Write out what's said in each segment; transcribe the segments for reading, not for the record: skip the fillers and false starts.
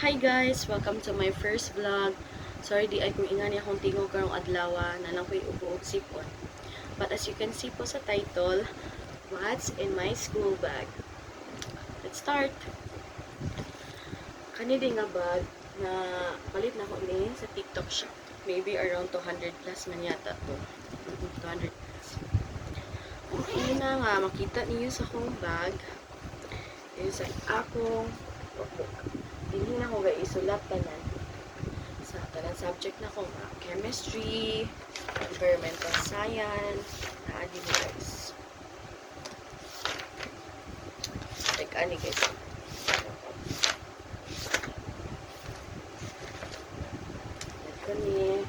Hi guys! Welcome to my first vlog. Sorry di ay kung ingani akong tingog karong adlawa na lang ko'y ubuog sipon. But as you can see po sa title, what's in my school bag? Let's start! Kani din nga bag na palit na ko ni sa TikTok shop. Maybe around 200 plus man yata to. 200 plus. Ang una nga makita niyo sa akong bag is akong notebook. Hindi na ko ga isulat tanan sa tanan subject na ko nga chemistry, environmental science, na adi guys. Like ani guys. Kani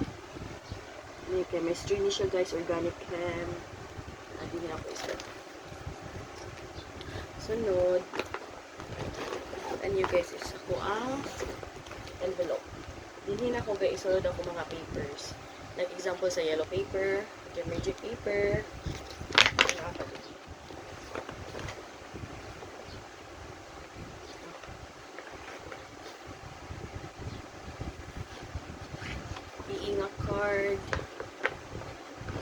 ni chemistry ni siya guys, organic chem. Adi na ko isulat. Sunod, and you guys is ako ang envelope. Hindi na ko guys isulod ako mga papers. Like example sa yellow paper, intermediate paper, iinga card,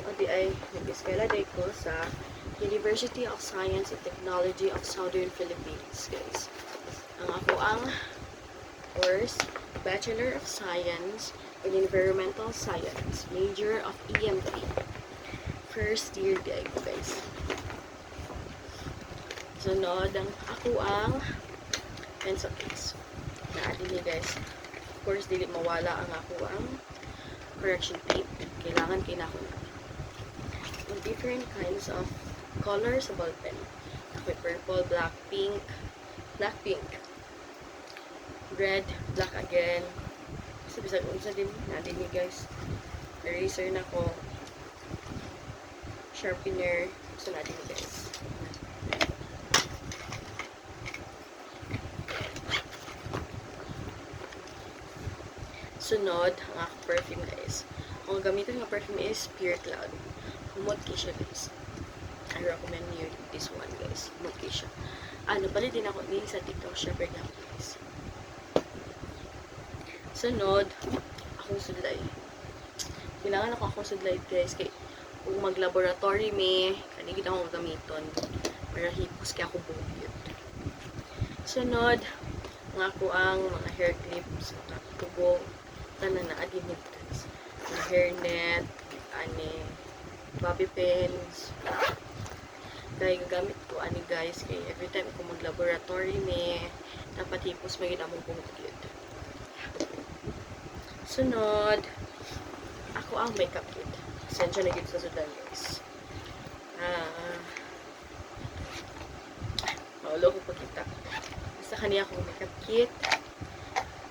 o di ay nag-eskwela day ko sa University of Science and Technology of Southern Philippines guys. Ang ako ang course, Bachelor of Science in Environmental Science, major of EMT. First year guys. Sunod, ako ang pencil case. Naadin niyo guys. Of course, dili mawala ang ako ang correction tape. Kailangan kinako na. Different kinds of colors sa ballpen. Ako purple, black, pink, red, black again. So, bisag unsa din natin ni guys. Eraser na ko. Sharpener. So, natin ni guys. Sunod, ang ako perfume guys. Ang gamitin nga perfume is Pure Cloud. Humot siya guys. I recommend you this one guys. Humot siya. Napali din ako ni sa TikTok shop right now guys. Sunod, akong sudlay. Kailangan ako akong sudlay guys. Kaya kung mag-laboratory may, kanigit akong gamiton. Para hipos kaya ako buhit. Sunod, mga ako ang mga hair clips, mga tubong, tanan na adin nito guys. Mga hairnet, bobby pins. Kaya gagamit ko ani guys. Kaya every time ko mag-laboratory may, dapat hipos may ginamong buhit. Sunod, ako ang makeup kit. Essential na gito sa sudan guys. Maulo ko pagkita. Basta kaniya akong makeup kit.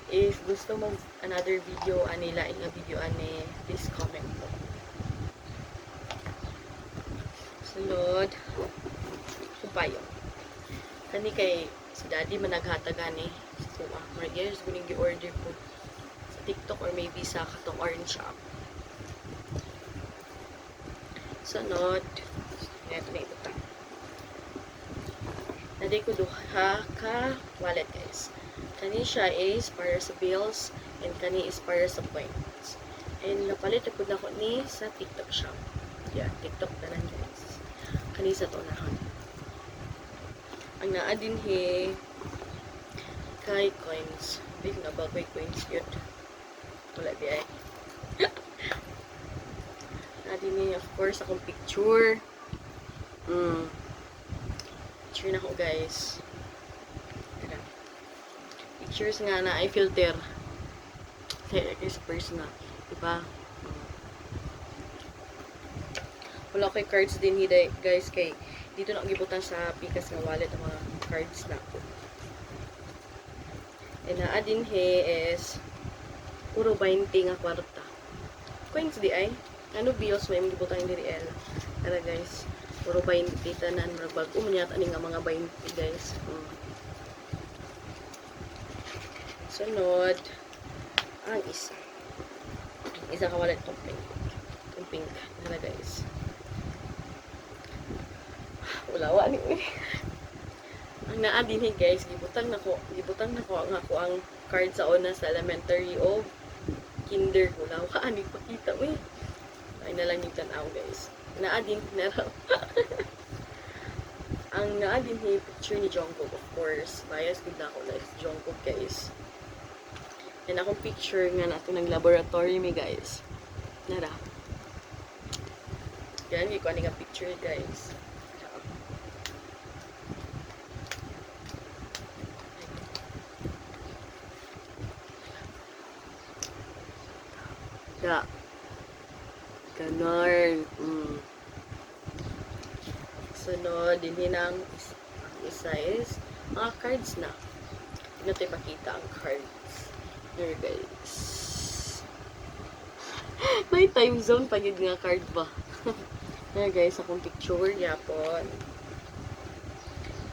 If gusto mo another video, laing nga video, please comment po. Sunod, kumpayo. Kani kay si daddy managhatagan sa kuha. Mga years guning gi-order po sa TikTok or maybe sa katong orange shop. Sunod, ito na ito pa. Naday ko duha ka wallet guys. Kani siya is para sa bills and kani is para sa points. And napalit ako na ko ni sa TikTok shop. Yeah, TikTok na lang guys. Kani sa tonahan. Ang naa din kay coins. Big na ba kay coins yun? Wala di ay. Na din of course akong picture. Picture na ko guys. Pictures nga na ay filter. Kaya is personal. Diba? Wala ko cards din hiday guys kay dito na gibutan sa Pikas nga wallet ang mga cards na ko. And naa din is puro 20 nga kwarta. Coins di ay. Ano bills may gibutan diri el. Tara guys. Puro 20 tanan magbag umanyat ani nga mga 20 guys. Sunod, ang isa. Isa ka wallet tong pink. Tong pink. Tara guys. Ulawa ni. Ang naa din guys, gibutang nako ang card sa una sa elementary o kinder. Wala ko kaani pakita mo eh. Ay na lang yung tanaw guys. Naadin na raw. Ang naadin ni picture ni Jungkook, of course. Bias good na ako like Jungkook guys. And akong picture nga nato ng laboratory mi guys. Nara. Yan, hindi ko aning nga picture guys. Ya. Ganon. Sunod, din ang isa is mga cards na. Hindi natin ipakita ang cards. Here guys. May time zone pa yun nga card ba? Here guys, akong picture yapon.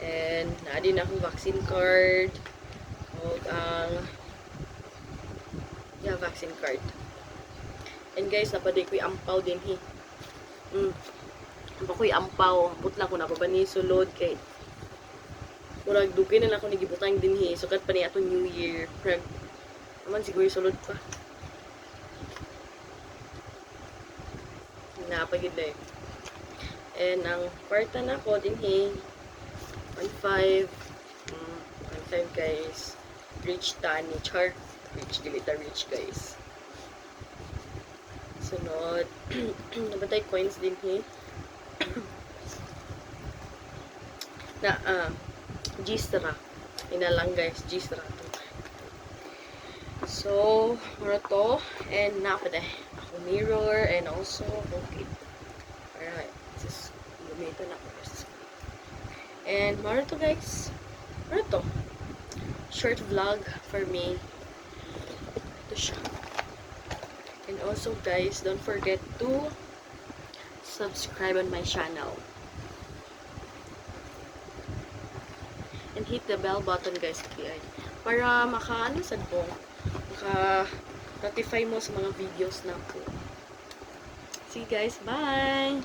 And na din akong vaccine card. O ang vaccine card. And guys, napaday ko'y ampaw din he. Napakoy ampaw. Ambot lang ko na pa ni sulod kay murag dugay na lang ako nagibutang din he. Sukat pa ni atong New Year. Prag naman siguro sulod pa. Napagid eh. And ang kwarta na ko din he. 1.5. 1.5 guys. Rich tani. Char. Rich. Dilita rich guys. Sunod. Nabatay coins din he. Na, G-Stra. Inalang guys, G-Stra. So, mura to. And napade. Ako mirror and also, okay. Alright. Just, gumito na ako. And, mura to guys. Mura to. Short vlog for me. Ito siya. And also guys, don't forget to subscribe on my channel. And hit the bell button guys para maka-ano sad po, maka-notify mo sa mga videos na po. See you guys, bye!